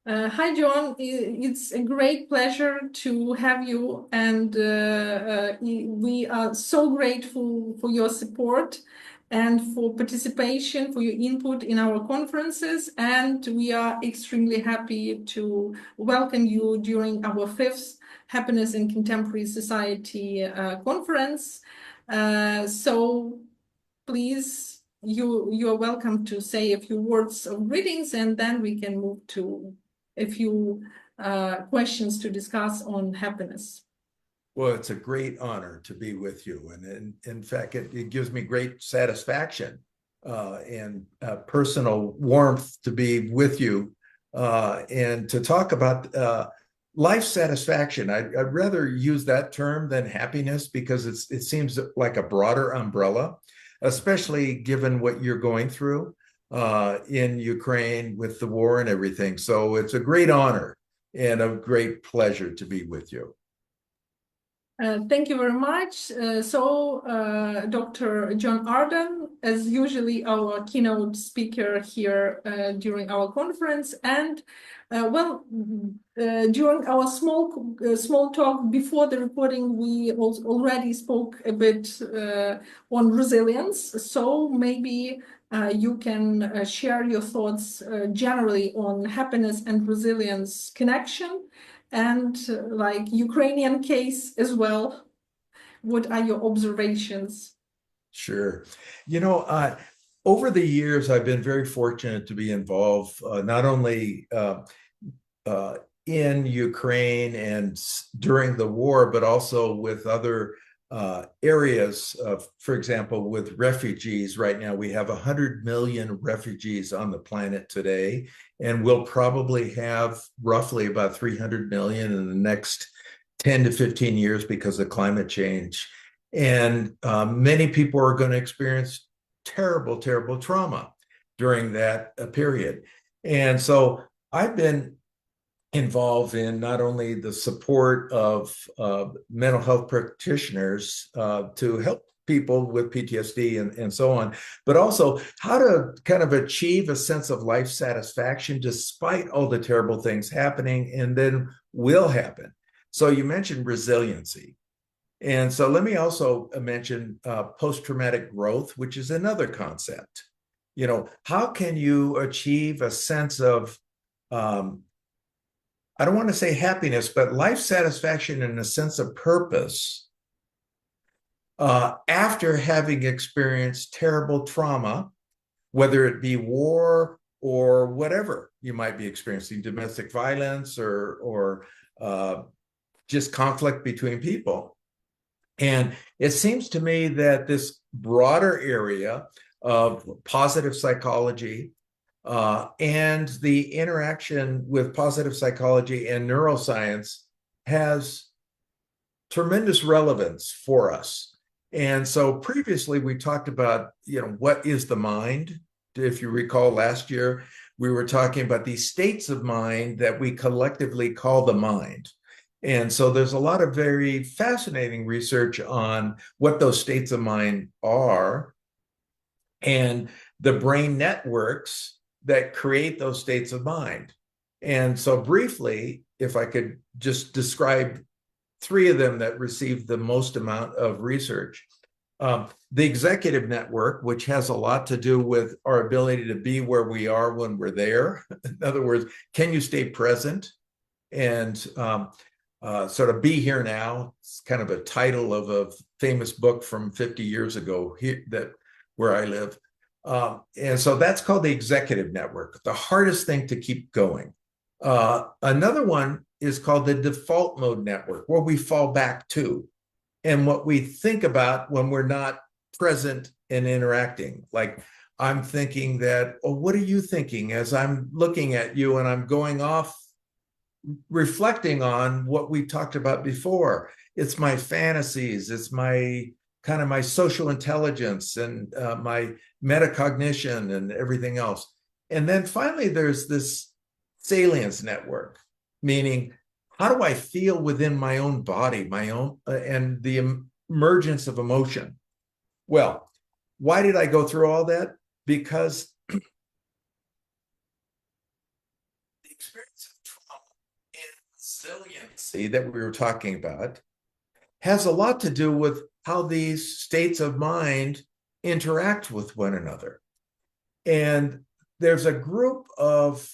Hi, John. It's a great pleasure to have you, and we are so grateful for your support and for participation, for your input in our conferences. And we are extremely happy to welcome you during our fifth Happiness in Contemporary Society conference. So please, you are welcome to say a few words of greetings, and then we can move to a few questions to discuss on happiness. Well, it's a great honor to be with you. And in fact, it gives me great satisfaction and personal warmth to be with you and to talk about life satisfaction. I'd rather use that term than happiness because it seems like a broader umbrella, especially given what you're going through in Ukraine with the war and everything. So it's a great honor and a great pleasure to be with you. Thank you very much. Dr. John Arden, as usually our keynote speaker here during our conference, and during our small talk before the recording, we already spoke a bit on resilience. So maybe you can share your thoughts generally on happiness and resilience connection. And like Ukrainian case as well, what are your observations? Sure. Over the years, I've been very fortunate to be involved not only in Ukraine and during the war, but also with other areas. For example, with refugees, right now we have 100 million refugees on the planet today, and we'll probably have roughly about 300 million in the next 10 to 15 years because of climate change. And many people are going to experience terrible, terrible trauma during that period. And so I've been involved in not only the support of mental health practitioners to help people with PTSD and so on, but also how to kind of achieve a sense of life satisfaction despite all the terrible things happening and then will happen. So you mentioned resiliency. And so let me also mention post-traumatic growth, which is another concept. How can you achieve a sense of I don't want to say happiness, but life satisfaction and a sense of purpose after having experienced terrible trauma, whether it be war or whatever you might be experiencing, domestic violence or just conflict between people. And it seems to me that this broader area of positive psychology and the interaction with positive psychology and neuroscience has tremendous relevance for us. And so previously we talked about, what is the mind? If you recall last year, we were talking about these states of mind that we collectively call the mind. And so there's a lot of very fascinating research on what those states of mind are and the brain networks that create those states of mind. And so briefly, if I could just describe three of them that received the most amount of research. The executive network, which has a lot to do with our ability to be where we are when we're there. In other words, can you stay present and sort of be here now? It's kind of a title of a famous book from 50 years ago where I live. And so that's called the executive network, the hardest thing to keep going. Another one is called the default mode network, where we fall back to and what we think about when we're not present and interacting. Like I'm thinking that, oh, what are you thinking as I'm looking at you and I'm going off reflecting on what we talked about before. It's my fantasies, it's my kind of my social intelligence and my metacognition and everything else. And then finally, there's this salience network, meaning how do I feel within my own body, my own, and the emergence of emotion? Well, why did I go through all that? Because the experience of trauma and resiliency that we were talking about has a lot to do with how these states of mind interact with one another. And there's a group of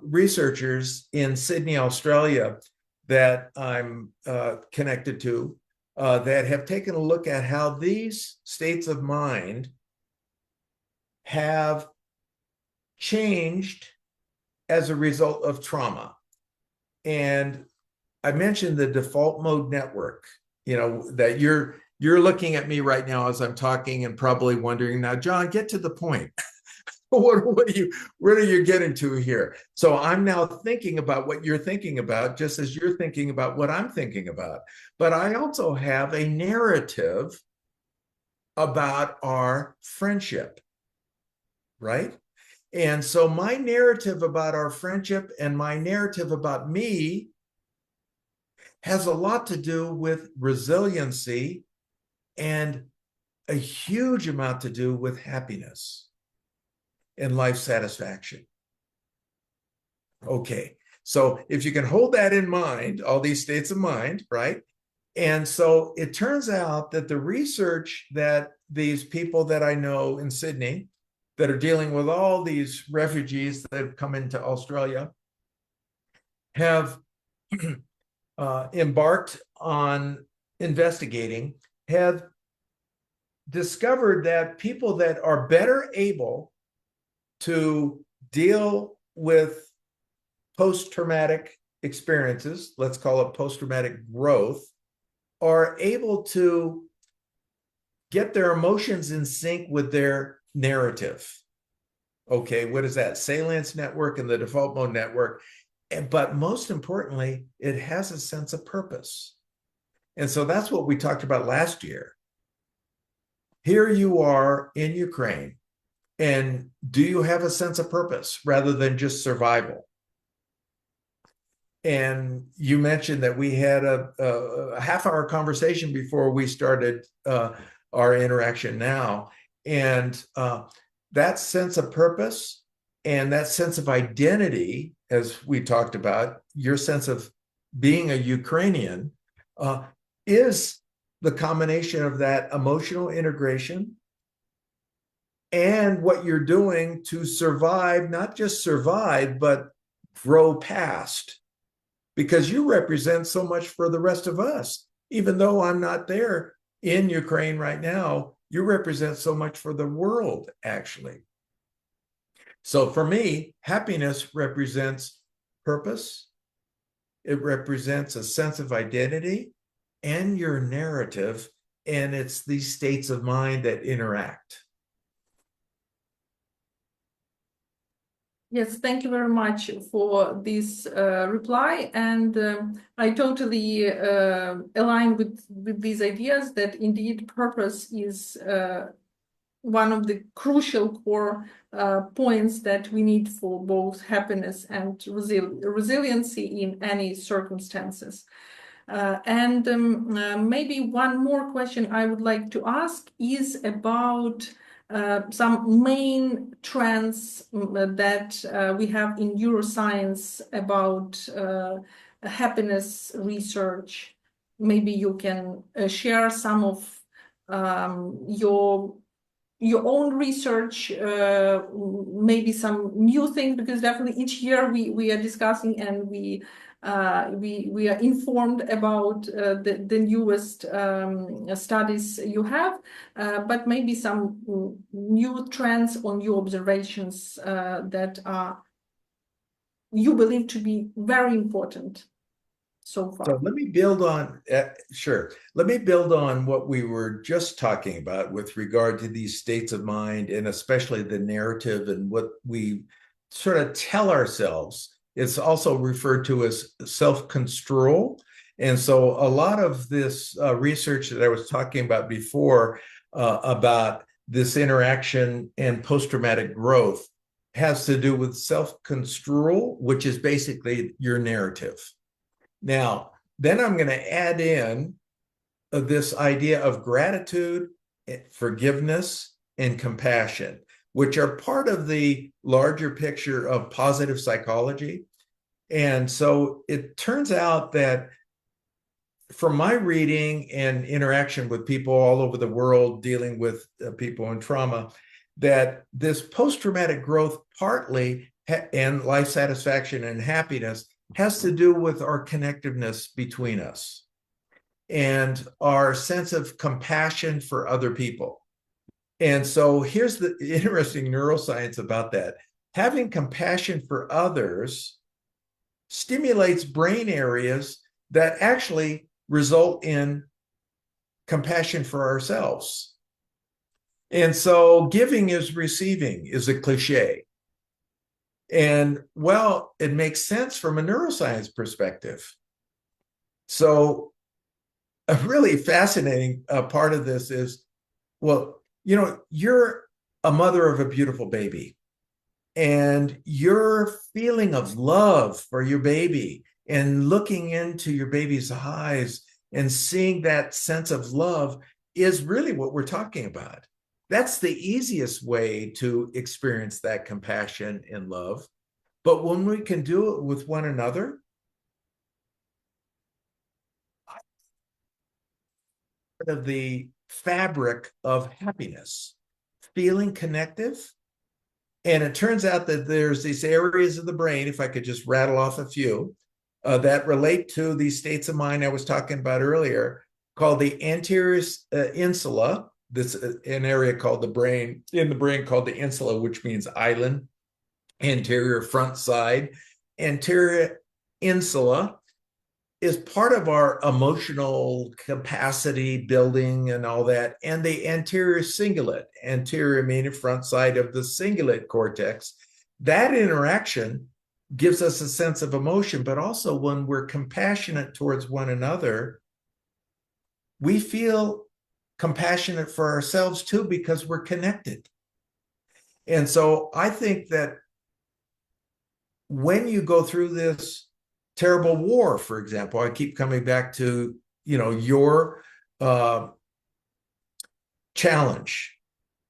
researchers in Sydney, Australia, that I'm connected to that have taken a look at how these states of mind have changed as a result of trauma. And I mentioned the default mode network, that you're looking at me right now as I'm talking and probably wondering, now, John, get to the point. What are you getting to here? So I'm now thinking about what you're thinking about, just as you're thinking about what I'm thinking about. But I also have a narrative about our friendship, right? And so my narrative about our friendship and my narrative about me has a lot to do with resiliency and a huge amount to do with happiness and life satisfaction. Okay, so if you can hold that in mind, all these states of mind, right? And so it turns out that the research that these people that I know in Sydney that are dealing with all these refugees that have come into Australia have embarked on investigating, have discovered that people that are better able to deal with post-traumatic experiences, let's call it post-traumatic growth, are able to get their emotions in sync with their narrative. Okay, what is that? Salience network and the default mode network. But most importantly, it has a sense of purpose. And so that's what we talked about last year. Here you are in Ukraine. And do you have a sense of purpose rather than just survival? And you mentioned that we had a half-hour conversation before we started our interaction now. And that sense of purpose and that sense of identity, as we talked about, your sense of being a Ukrainian is the combination of that emotional integration and what you're doing to survive, not just survive, but grow past, because you represent so much for the rest of us. Even though I'm not there in Ukraine right now, you represent so much for the world, actually. So for me, happiness represents purpose. It represents a sense of identity and your narrative, and it's these states of mind that interact. Yes, thank you very much for this reply. And I totally align with these ideas that indeed purpose is one of the crucial core points that we need for both happiness and resiliency in any circumstances. And maybe one more question I would like to ask is about some main trends that we have in neuroscience about happiness research. Maybe you can share some of your own research, maybe some new things, because definitely each year we are discussing and we are informed about the newest studies you have, but maybe some new trends or new observations that you believe to be very important so far. So let me build on, let me build on what we were just talking about with regard to these states of mind, and especially the narrative and what we sort of tell ourselves. It's also referred to as self-construal. And so a lot of this research that I was talking about before about this interaction and post-traumatic growth has to do with self-construal, which is basically your narrative. Now, then I'm going to add in this idea of gratitude, forgiveness, and compassion, which are part of the larger picture of positive psychology. And so it turns out that from my reading and interaction with people all over the world dealing with people in trauma, that this post-traumatic growth partly and life satisfaction and happiness has to do with our connectiveness between us and our sense of compassion for other people. And so here's the interesting neuroscience about that. Having compassion for others stimulates brain areas that actually result in compassion for ourselves. And so giving is receiving is a cliche. And well, it makes sense from a neuroscience perspective. So a really fascinating part of this is, well, you know, you're a mother of a beautiful baby, and your feeling of love for your baby and looking into your baby's eyes and seeing that sense of love is really what we're talking about. That's the easiest way to experience that compassion and love. But when we can do it with one another, part of the fabric of happiness, feeling connective. And it turns out that there's these areas of the brain, if I could just rattle off a few, that relate to these states of mind I was talking about earlier, called the anterior insula. This an area called the brain, in the brain called the insula, which means island, anterior front side. Anterior insula is part of our emotional capacity building and all that. And the anterior cingulate, anterior meaning front side of the cingulate cortex, that interaction gives us a sense of emotion, but also when we're compassionate towards one another, we feel compassionate for ourselves too, because we're connected. And so I think that when you go through this terrible war, for example, I keep coming back to, you know, your challenge.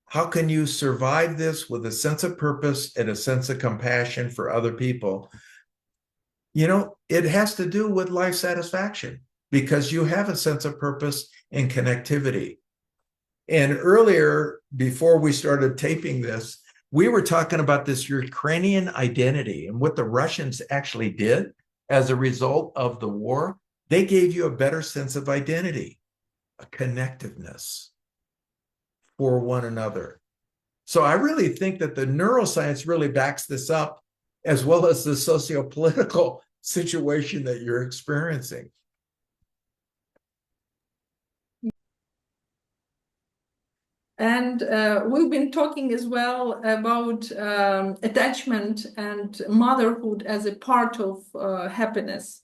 How can you survive this with a sense of purpose and a sense of compassion for other people? You know, it has to do with life satisfaction because you have a sense of purpose and connectivity. And earlier, before we started taping this, we were talking about this Ukrainian identity and what the Russians actually did as a result of the war. They gave you a better sense of identity, a connectiveness for one another. So I really think that the neuroscience really backs this up, as well as the socio-political situation that you're experiencing. And we've been talking as well about attachment and motherhood as a part of happiness.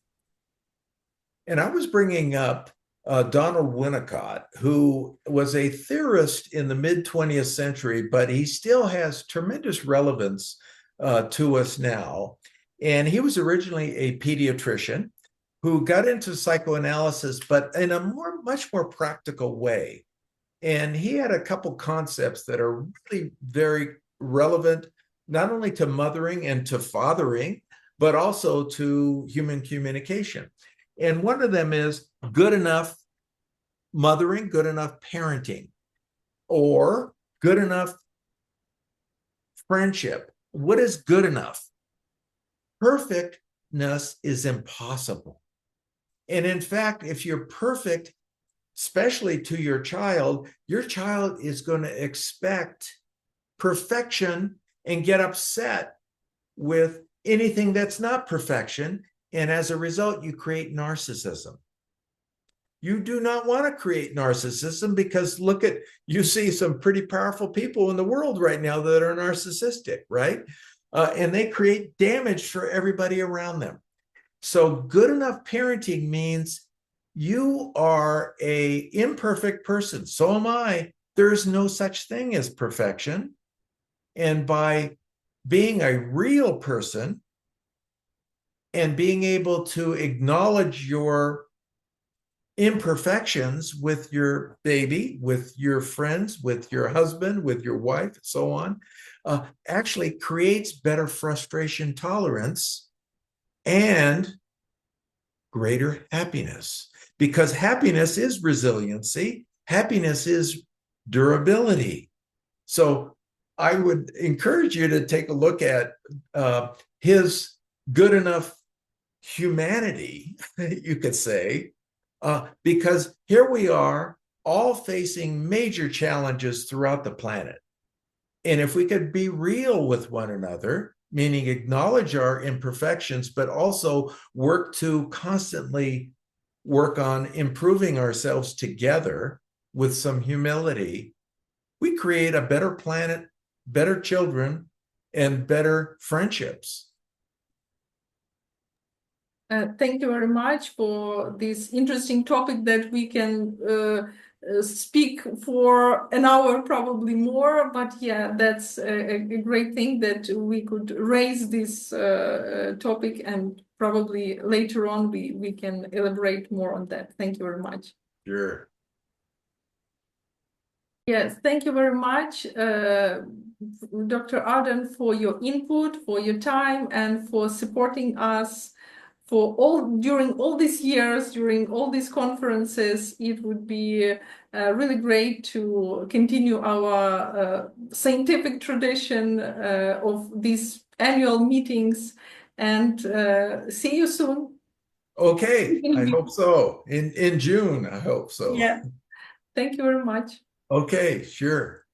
And I was bringing up Donald Winnicott, who was a theorist in the mid-20th century, but he still has tremendous relevance to us now. And he was originally a pediatrician who got into psychoanalysis, but in a much more practical way. And he had a couple concepts that are really very relevant, not only to mothering and to fathering, but also to human communication. And one of them is good enough mothering, good enough parenting, or good enough friendship. What is good enough? Perfectness is impossible. And in fact, if you're perfect, especially to your child is going to expect perfection and get upset with anything that's not perfection. And as a result, you create narcissism. You do not want to create narcissism because you see some pretty powerful people in the world right now that are narcissistic, right? And they create damage for everybody around them. So good enough parenting means you are an imperfect person. So am I. There's no such thing as perfection. And by being a real person and being able to acknowledge your imperfections with your baby, with your friends, with your husband, with your wife, so on, actually creates better frustration tolerance and greater happiness. Because happiness is resiliency, happiness is durability. So I would encourage you to take a look at his good enough humanity, you could say, because here we are all facing major challenges throughout the planet. And if we could be real with one another, meaning acknowledge our imperfections, but also work to constantly work on improving ourselves together with some humility, we create a better planet, better children, and better friendships. Thank you very much for this interesting topic that we can speak for an hour, probably more. But yeah, that's a great thing that we could raise this topic, and probably later on we can elaborate more on that. Thank you very much. Sure. Yes, thank you very much, Dr. Arden, for your input, for your time, and for supporting us during all these years, during all these conferences. It would be really great to continue our scientific tradition of these annual meetings, and see you soon. Okay, I hope so. In June, I hope so. Yeah, thank you very much. Okay, sure.